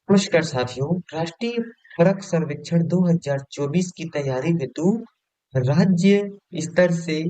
नमस्कार साथियों। राष्ट्रीय फरक सर्वेक्षण 2024 की तैयारी हेतु राज्य स्तर से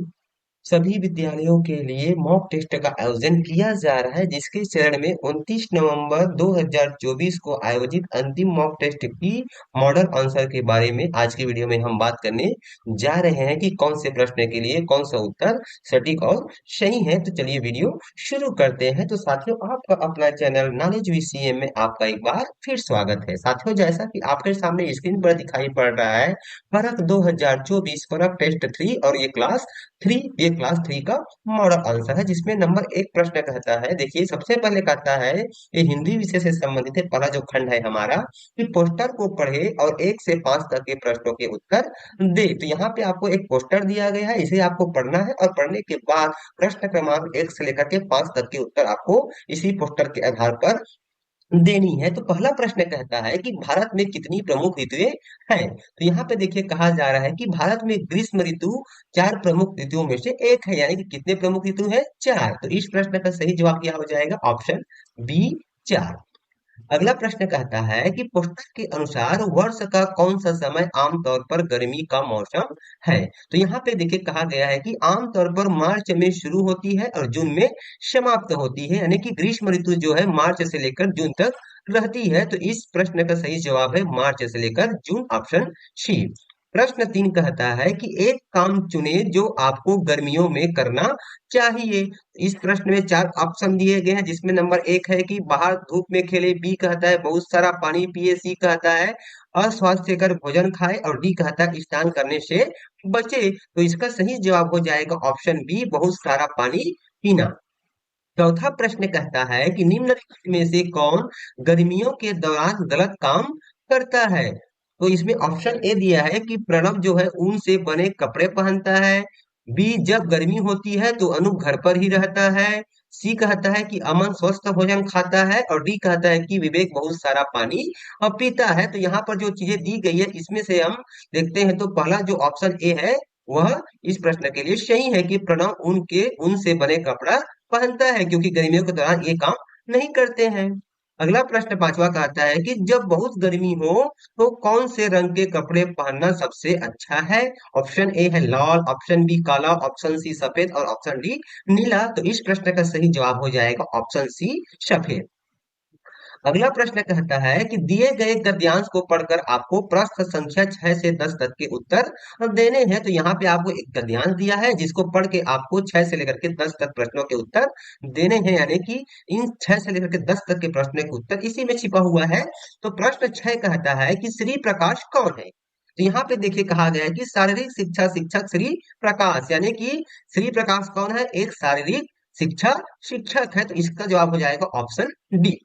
सभी विद्यालयों के लिए मॉक टेस्ट का आयोजन किया जा रहा है, जिसके चरण में 29 नवंबर 2024 को आयोजित अंतिम मॉक टेस्ट की मॉडल आंसर के बारे में आज की वीडियो में हम बात करने जा रहे हैं कि कौन से प्रश्न के लिए कौन सा उत्तर सटीक और सही है। तो चलिए वीडियो शुरू करते हैं। तो साथियों, आपका अपना चैनल नॉलेज वीसीएम में आपका एक बार फिर स्वागत है। साथियों, जैसा कि आपके सामने स्क्रीन पर दिखाई पड़ रहा है, फरक 2024 फरक टेस्ट 3 और ये क्लास थ्री का मॉडल आंसर है, जिसमें नंबर एक प्रश्न कहता है। देखिए, सबसे पहले कहता है, ये हिंदी विषय से संबंधित है। पहला जो खंड है हमारा, कि पोस्टर को पढ़े और 1 से 5 तक के प्रश्नों के उत्तर दे। तो यहाँ पे आपको एक पोस्टर दिया गया है, इसे आपको पढ़ना है और पढ़ने के बाद प्रश्न क्रमांक 1 से लेकर के 5 तक के उत्तर आपको इसी पोस्टर के आधार पर देनी है। तो पहला प्रश्न कहता है कि भारत में कितनी प्रमुख ऋतुएं हैं। तो यहाँ पे देखिए, कहा जा रहा है कि भारत में ग्रीष्म ऋतु 4 प्रमुख ऋतुओं में से एक है, यानी कि कितने प्रमुख ऋतु है? 4। तो इस प्रश्न का सही जवाब क्या हो जाएगा? Option B, 4। अगला प्रश्न कहता है कि पुस्तक के अनुसार वर्ष का कौन सा समय आमतौर पर गर्मी का मौसम है। तो यहाँ पे देखिए, कहा गया है कि आमतौर पर मार्च में शुरू होती है और जून में समाप्त होती है, यानी कि ग्रीष्म ऋतु जो है मार्च से लेकर जून तक रहती है। तो इस प्रश्न का सही जवाब है मार्च से लेकर जून, ऑप्शन सी। प्रश्न 3 कहता है कि एक काम चुने जो आपको गर्मियों में करना चाहिए। इस प्रश्न में 4 ऑप्शन दिए गए हैं, जिसमें नंबर 1 है कि बाहर धूप में खेले, बी कहता है बहुत सारा पानी पिए, सी कहता है अस्वास्थ्यकर भोजन खाए और डी कहता है स्नान करने से बचे। तो इसका सही जवाब हो जाएगा ऑप्शन बी, बहुत सारा पानी पीना। चौथा प्रश्न कहता है कि निम्नलिखित में से कौन गर्मियों के दौरान गलत काम करता है। तो इसमें ऑप्शन ए दिया है कि प्रणव जो है ऊन से बने कपड़े पहनता है, बी जब गर्मी होती है तो अनूप घर पर ही रहता है, सी कहता है कि अमन स्वस्थ भोजन खाता है और डी कहता है कि विवेक बहुत सारा पानी पीता है। तो यहाँ पर जो चीजें दी गई है, इसमें से हम देखते हैं तो पहला जो ऑप्शन ए है वह इस प्रश्न के लिए सही है कि प्रणव ऊन से बने कपड़ा पहनता है, क्योंकि गर्मियों के दौरान ये काम नहीं करते हैं। अगला प्रश्न पांचवा कहता है कि जब बहुत गर्मी हो तो कौन से रंग के कपड़े पहनना सबसे अच्छा है। ऑप्शन ए है लाल, ऑप्शन बी काला, ऑप्शन सी सफेद और ऑप्शन डी नीला। तो इस प्रश्न का सही जवाब हो जाएगा ऑप्शन सी, सफेद। अगला प्रश्न कहता है कि दिए गए गद्यांश को पढ़कर आपको प्रश्न संख्या 6 से 10 तक के उत्तर देने हैं। तो यहाँ पे आपको एक गद्यांश दिया है, जिसको पढ़ के आपको 6 से लेकर के 10 तक प्रश्नों के उत्तर देने हैं, यानी कि इन 6 से लेकर के 10 तक के प्रश्नों के उत्तर इसी में छिपा हुआ है। तो प्रश्न 6 कहता है कि श्री प्रकाश कौन है। तो यहाँ पे देखिए, कहा गया है कि शारीरिक शिक्षा शिक्षक श्री प्रकाश, यानी कि श्री प्रकाश कौन है? एक शारीरिक शिक्षा शिक्षक है। तो इसका जवाब हो जाएगा ऑप्शन डी।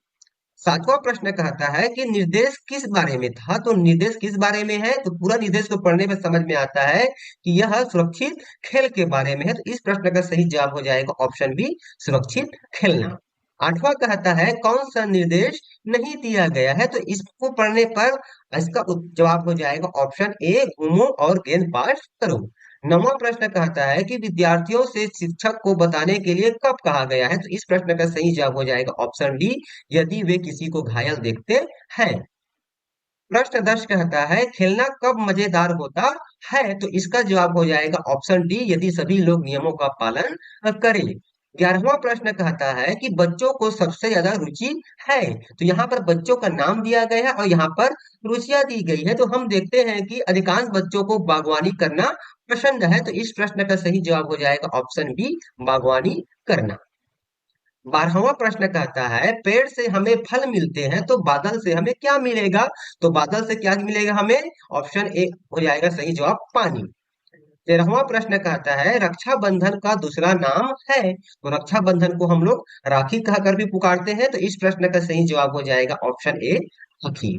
सातवां प्रश्न कहता है कि निर्देश किस बारे में था। तो निर्देश किस बारे में है? तो पूरा निर्देश को पढ़ने में समझ में आता है कि यह सुरक्षित खेल के बारे में है। तो इस प्रश्न का सही जवाब हो जाएगा ऑप्शन बी, सुरक्षित खेलना। आठवां कहता है कौन सा निर्देश नहीं दिया गया है। तो इसको पढ़ने पर इसका जवाब हो जाएगा ऑप्शन ए, घूमो और गेंद पास करो। नौवां प्रश्न कहता है कि विद्यार्थियों से शिक्षक को बताने के लिए कब कहा गया है। तो इस प्रश्न का सही जवाब हो जाएगा ऑप्शन डी, यदि वे किसी को घायल देखते हैं। प्रश्न 10 कहता है खेलना कब मजेदार होता है। तो इसका जवाब हो जाएगा ऑप्शन डी, यदि सभी लोग नियमों का पालन करें। 11वां प्रश्न कहता है कि बच्चों को सबसे ज्यादा रुचि है। तो यहाँ पर बच्चों का नाम दिया गया है और यहाँ पर रुचियां दी गई है। तो हम देखते हैं कि अधिकांश बच्चों को बागवानी करना पसंद है। तो इस प्रश्न का सही जवाब हो जाएगा ऑप्शन बी, बागवानी करना। 12वां प्रश्न कहता है पेड़ से हमें फल मिलते हैं तो बादल से हमें क्या मिलेगा। तो बादल से क्या मिलेगा हमें? ऑप्शन ए हो जाएगा सही जवाब, पानी। 13वां प्रश्न कहता है रक्षाबंधन का दूसरा नाम है। तो रक्षाबंधन को हम लोग राखी कहकर भी पुकारते हैं। तो इस प्रश्न का सही जवाब हो जाएगा ऑप्शन ए, राखी।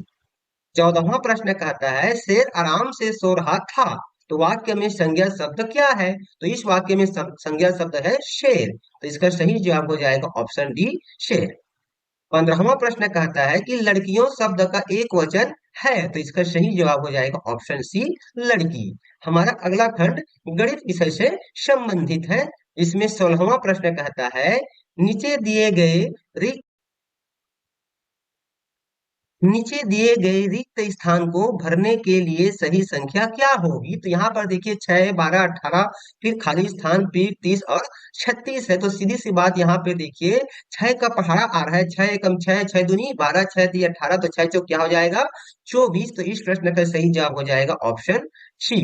14वां प्रश्न कहता है शेर आराम से सो रहा था। तो वाक्य में संज्ञा शब्द क्या है? तो इस वाक्य में संज्ञा शब्द है शेर। तो इसका सही जवाब हो जाएगा ऑप्शन डी, शेर। 15वां प्रश्न कहता है कि लड़कियों शब्द का एक वचन है। तो इसका सही जवाब हो जाएगा ऑप्शन सी, लड़की। हमारा अगला खंड गणित विषय से संबंधित है। इसमें 16वां प्रश्न कहता है नीचे दिए गए नीचे दिए गए रिक्त स्थान को भरने के लिए सही संख्या क्या होगी? तो यहाँ पर देखिए 6, 12, 18, फिर खाली स्थान, फिर 30 और 36 है। तो सीधी सी बात यहाँ पे देखिए 6 का पहाड़ा आ रहा है, 6 एकम 6, 6 दूनी 12, 6 तिया 18, तो 6 चौक क्या हो जाएगा 24। तो इस प्रश्न का सही जवाब हो जाएगा ऑप्शन सी।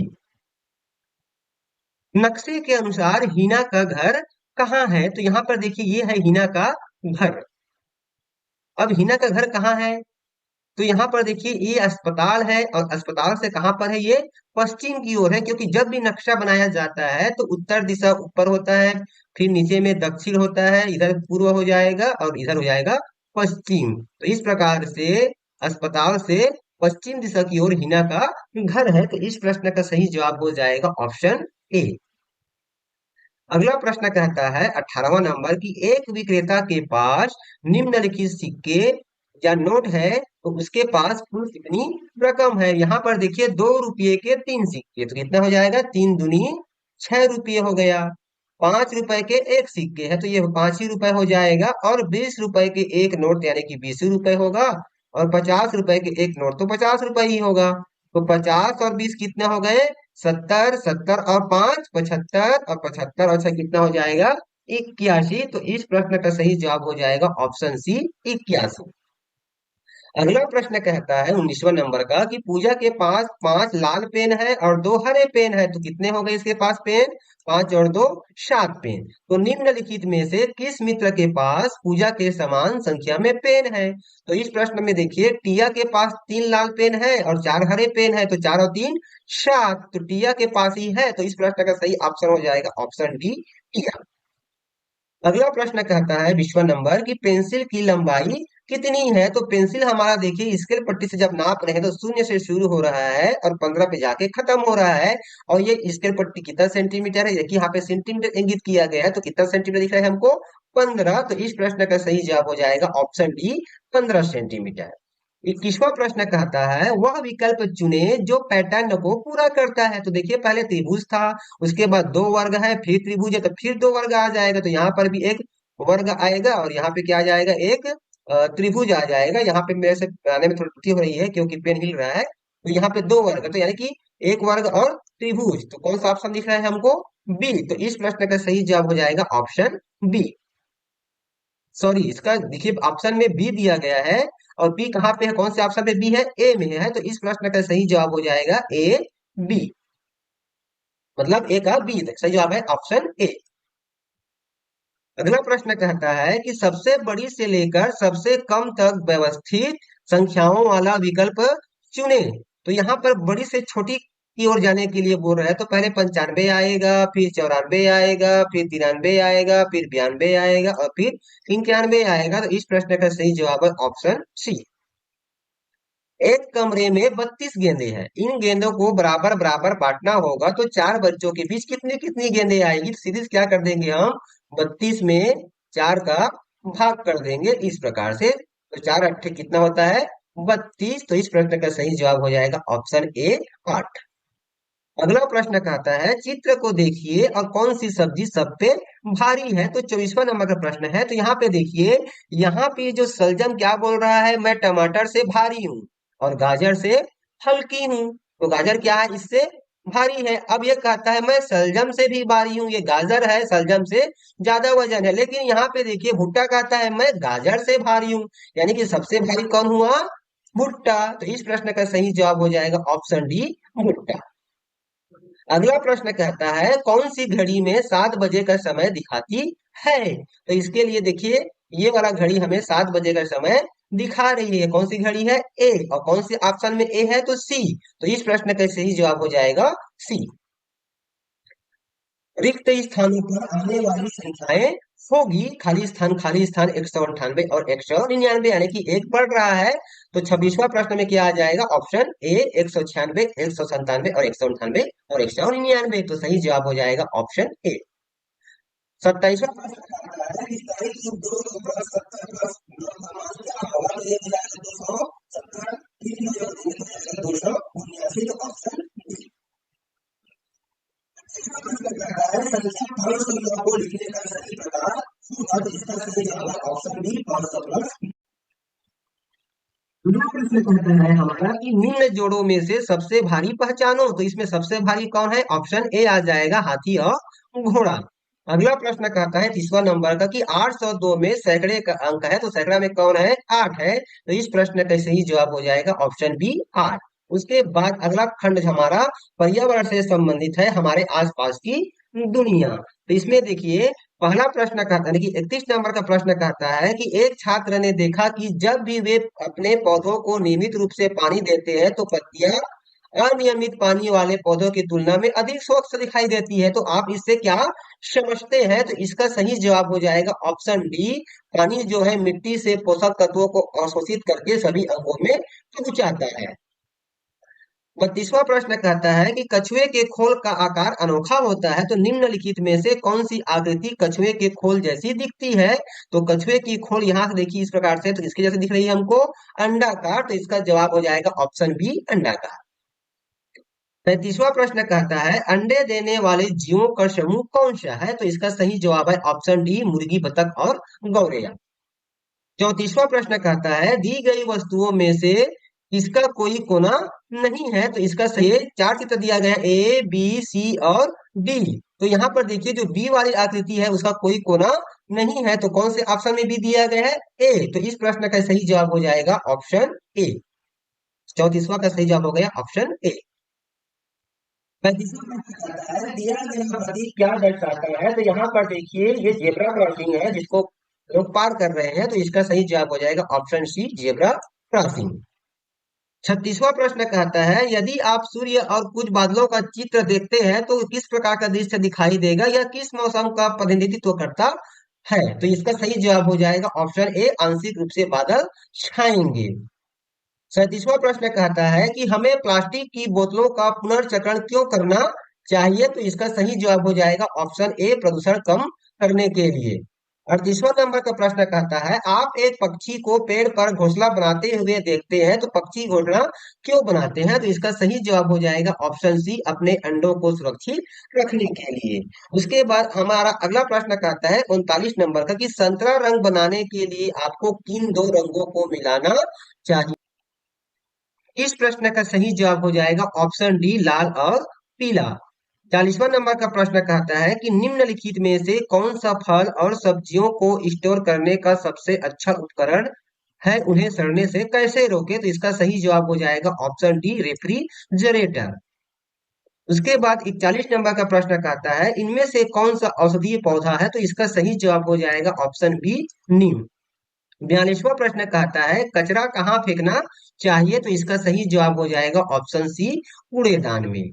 नक्शे के अनुसार हिना का घर कहाँ है? तो यहाँ पर देखिए ये है हिना का घर। अब हिना का घर कहाँ है? तो यहाँ पर देखिए ये अस्पताल है और अस्पताल से कहाँ पर है, ये पश्चिम की ओर है, क्योंकि जब भी नक्शा बनाया जाता है तो उत्तर दिशा ऊपर होता है, फिर नीचे में दक्षिण होता है, इधर पूर्व हो जाएगा और इधर हो जाएगा पश्चिम। तो इस प्रकार से अस्पताल से पश्चिम दिशा की ओर हिना का घर है। तो इस प्रश्न का सही जवाब हो जाएगा ऑप्शन ए। अगला प्रश्न कहता है 18वां नंबर की एक विक्रेता के पास निम्नलिखित सिक्के या नोट है, तो उसके पास कुल कितनी रकम है? यहाँ पर देखिए 2 रुपये के 3 सिक्के, तो कितना हो जाएगा 3 दूनी 6 रुपये हो गया। 5 रुपए के एक सिक्के है, तो ये 5 ही रुपए हो जाएगा। और 20 रुपए के एक नोट यानी कि 20 ही रुपए होगा। और 50 रुपए के एक नोट तो 50 रुपए ही होगा। तो 50 और 20 कितने हो गए 70, 70 और 5 75, और 75 और 6 कितना हो जाएगा 81। तो इस प्रश्न का सही जवाब हो जाएगा ऑप्शन सी 81। अगला प्रश्न कहता है 19वां नंबर का कि पूजा के पास 5 लाल पेन है और 2 हरे पेन है, तो कितने हो गए इसके पास पेन 5 और 2 7 पेन। तो निम्नलिखित में से किस मित्र के पास पूजा के समान संख्या में पेन है? तो इस प्रश्न में देखिए टिया के पास 3 लाल पेन है और 4 हरे पेन है, तो 4 और 3 7, तो टिया के पास ही है। तो इस प्रश्न का सही ऑप्शन हो जाएगा ऑप्शन डी टिया। अगला प्रश्न कहता है 20वां नंबर की पेंसिल की लंबाई कितनी है? तो पेंसिल हमारा देखिए स्केल पट्टी से जब नाप रहे हैं तो 0 से शुरू हो रहा है और 15 पे जाके खत्म हो रहा है। और ये स्केल पट्टी कितना सेंटीमीटर है, देखिए यहाँ पे सेंटीमीटर इंगित किया गया है, तो कितना सेंटीमीटर दिख रहा है हमको 15। तो इस प्रश्न का सही जवाब हो जाएगा ऑप्शन डी 15 सेंटीमीटर। 21वां प्रश्न कहता है वह विकल्प चुने जो पैटर्न को पूरा करता है। तो देखिए पहले त्रिभुज था, उसके बाद 2 वर्ग है, फिर त्रिभुज है, तो फिर 2 वर्ग आ जाएगा। तो यहाँ पर भी एक वर्ग आएगा और यहाँ पे क्या आ जाएगा एक त्रिभुज आ जाएगा। यहाँ पे मेरे से आने में थोड़ी त्रुटि हो रही है क्योंकि पेन हिल रहा है। तो यहाँ पे 2 वर्ग है, तो यानी कि एक वर्ग और त्रिभुज, तो कौन सा ऑप्शन दिख रहा है हमको बी। तो इस प्रश्न का सही जवाब हो जाएगा ऑप्शन बी। सॉरी इसका देखिए ऑप्शन में बी दिया गया है और बी कहाँ पे है, कौन से ऑप्शन पे बी है, ए में है। तो इस प्रश्न का सही जवाब हो जाएगा ए बी, मतलब ए का बी तक सही जवाब है ऑप्शन ए। अगला प्रश्न कहता है कि सबसे बड़ी से लेकर सबसे कम तक व्यवस्थित संख्याओं वाला विकल्प चुने। तो यहाँ पर बड़ी से छोटी की ओर जाने के लिए बोल रहा है, तो पहले 95 आएगा, फिर 94 आएगा, फिर 93 आएगा, फिर 92 आएगा और फिर 91 आएगा। तो इस प्रश्न का सही जवाब है ऑप्शन सी। एक कमरे में 32 गेंदे हैं, इन गेंदों को बराबर बराबर बांटना होगा, तो 4 बच्चों के बीच कितनी कितनी गेंदें आएगी? तो सीधे से क्या कर देंगे हम 32 में 4 का भाग कर देंगे इस प्रकार से। तो 4 अट्ठे कितना होता है 32। तो इस प्रश्न का सही जवाब हो जाएगा ऑप्शन ए 8। अगला प्रश्न कहता है चित्र को देखिए और कौन सी सब्जी सब पे भारी है? तो 24वां नंबर का प्रश्न है। तो यहाँ पे देखिए यहाँ पे जो सलजम क्या बोल रहा है, मैं टमाटर से भारी हूँ और गाजर से हल्की हूँ। तो गाजर क्या है इससे भारी है। अब ये कहता है मैं सलजम से भी भारी हूँ, ये गाजर है सलजम से ज्यादा वजन है। लेकिन यहाँ पे देखिए भुट्टा कहता है मैं गाजर से भारी हूँ, यानी कि सबसे भारी कौन हुआ भुट्टा। तो इस प्रश्न का सही जवाब हो जाएगा ऑप्शन डी भुट्टा। अगला प्रश्न कहता है कौन सी घड़ी में 7 बजे का समय दिखाती है? तो इसके लिए देखिए ये वाला घड़ी हमें 7 बजे का समय दिखा रही है। कौन सी घड़ी है ए, और कौन सी ऑप्शन में ए है तो सी। तो इस प्रश्न का सही जवाब हो जाएगा सी। रिक्त स्थानों पर आने वाली संख्याएं होगी खाली स्थान 198 और 199, यानी कि एक बढ़ रहा है। तो 26वां प्रश्न में क्या आ जाएगा ऑप्शन ए 196, 197 और 198 और 199। तो सही जवाब हो जाएगा ऑप्शन ए। 27वां प्रश्न कहता है कि तारीख युग 270 प्लस 9 का मान क्या होगा? तो ये मिला के 270, 279, तो ऑप्शन डी। संख्या 500 को लिखने का सही प्रकार, तो इसका सही जवाब ऑप्शन बी 500 प्लस अगला प्रश्न कहता है हमारा कि निम्न जोड़ों में से सबसे भारी पहचानो, तो इसमें सबसे भारी कौन है? ऑप्शन ए आ जाएगा, हाथी और घोड़ा। अगला प्रश्न कहता है तीसरा नंबर का कि 802 में सैकड़े का अंक है, तो सैकड़ा में कौन है? 8 है। तो इस प्रश्न का सही जवाब हो जाएगा ऑप्शन बी 8। उसके बाद अगला खंड हमारा पर्यावरण से संबंधित है, हमारे आसपास की दुनिया। तो इसमें देखिए पहला प्रश्न कहता है कि 31 नंबर का प्रश्न कहता है कि एक छात्र ने देखा कि जब भी वे अपने पौधों को नियमित रूप से पानी देते हैं तो पत्तियां अनियमित पानी वाले पौधों की तुलना में अधिक स्वच्छ दिखाई देती है। तो आप इससे क्या समझते हैं? तो इसका सही जवाब हो जाएगा ऑप्शन डी। पानी जो है मिट्टी से पोषक तत्वों को अवशोषित करके सभी अंगों में पहुंचाता है। 32वां प्रश्न कहता है कि कछुए के खोल का आकार अनोखा होता है, तो निम्नलिखित में से कौन सी आकृति कछुए के खोल जैसी दिखती है? तो कछुए की खोल यहाँ से देखिए इस प्रकार से, तो इसके जैसे दिख रही है हमको अंडाकार, तो इसका जवाब हो जाएगा ऑप्शन बी अंडाकार। 35वां प्रश्न कहता है अंडे देने वाले जीवों का समूह कौन सा है? तो इसका सही जवाब है ऑप्शन डी मुर्गी, बतख और गौरैया। 34वां प्रश्न कहता है दी गई वस्तुओं में से इसका कोई कोना नहीं है, तो इसका सही है। चार चित्र दिया गया है ए बी सी और डी। तो यहाँ पर देखिए जो बी वाली आकृति है उसका कोई कोना नहीं है, तो कौन से ऑप्शन में बी दिया गया है? ए। तो इस प्रश्न का सही जवाब हो जाएगा ऑप्शन ए। 34वां का सही जवाब हो गया ऑप्शन ए। 35वां प्रश्न कहता है दिया गया प्रतीक क्या दर्शाता है? तो यहाँ पर देखिए ये जेब्रा क्रॉसिंग है जिसको लोग पार कर रहे हैं, तो इसका सही जवाब हो जाएगा ऑप्शन सी जेब्रा क्रॉसिंग। 36वां प्रश्न कहता है यदि आप सूर्य और कुछ बादलों का चित्र देखते हैं तो किस प्रकार का दृश्य दिखाई देगा? यह किस मौसम का प्रतिनिधित्व करता है? तो इसका सही जवाब हो जाएगा ऑप्शन ए आंशिक रूप से बादल छाएंगे। 37वां प्रश्न कहता है कि हमें प्लास्टिक की बोतलों का पुनर्चक्रण क्यों करना चाहिए? तो इसका सही जवाब हो जाएगा ऑप्शन ए प्रदूषण कम करने के लिए। 38वां नंबर का प्रश्न कहता है आप एक पक्षी को पेड़ पर घोंसला बनाते हुए देखते हैं, तो पक्षी घोंसला क्यों बनाते हैं? तो इसका सही जवाब हो जाएगा ऑप्शन सी अपने अंडों को सुरक्षित रखने के लिए। उसके बाद हमारा अगला प्रश्न कहता है 39 नंबर का कि संतरा रंग बनाने के लिए आपको किन दो रंगों को मिलाना चाहिए? इस प्रश्न का सही जवाब हो जाएगा ऑप्शन डी लाल और पीला। 40वां नंबर का प्रश्न कहता है कि निम्नलिखित में से कौन सा फल और सब्जियों को स्टोर करने का सबसे अच्छा उपकरण है, उन्हें सड़ने से कैसे रोके? तो इसका सही जवाब हो जाएगा ऑप्शन डी रेफ्रिजरेटर। उसके बाद 41 नंबर का प्रश्न कहता है इनमें से कौन सा औषधीय पौधा है? तो इसका सही जवाब हो जाएगा ऑप्शन बी नीम। 42वां प्रश्न कहता है कचरा कहाँ फेंकना चाहिए? तो इसका सही जवाब हो जाएगा ऑप्शन सी कूड़ेदान में।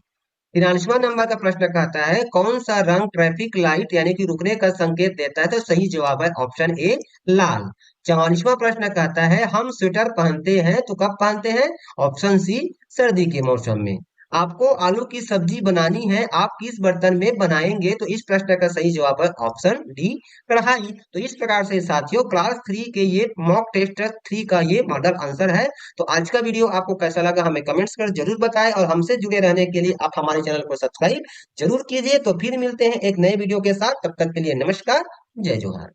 43वां नंबर का प्रश्न कहता है कौन सा रंग ट्रैफिक लाइट यानी कि रुकने का संकेत देता है? तो सही जवाब है ऑप्शन ए लाल। 44वां प्रश्न कहता है हम स्वेटर पहनते हैं तो कब पहनते हैं? ऑप्शन सी सर्दी के मौसम में। आपको आलू की सब्जी बनानी है, आप किस बर्तन में बनाएंगे? तो इस प्रश्न का सही जवाब है ऑप्शन डी कढ़ाई। तो इस प्रकार से साथियों क्लास 3 के ये मॉक टेस्ट 3 का ये मॉडल आंसर है। तो आज का वीडियो आपको कैसा लगा हमें कमेंट्स कर जरूर बताएं, और हमसे जुड़े रहने के लिए आप हमारे चैनल को सब्सक्राइब जरूर कीजिए। तो फिर मिलते हैं एक नए वीडियो के साथ, तब तक के लिए नमस्कार, जय जोहार।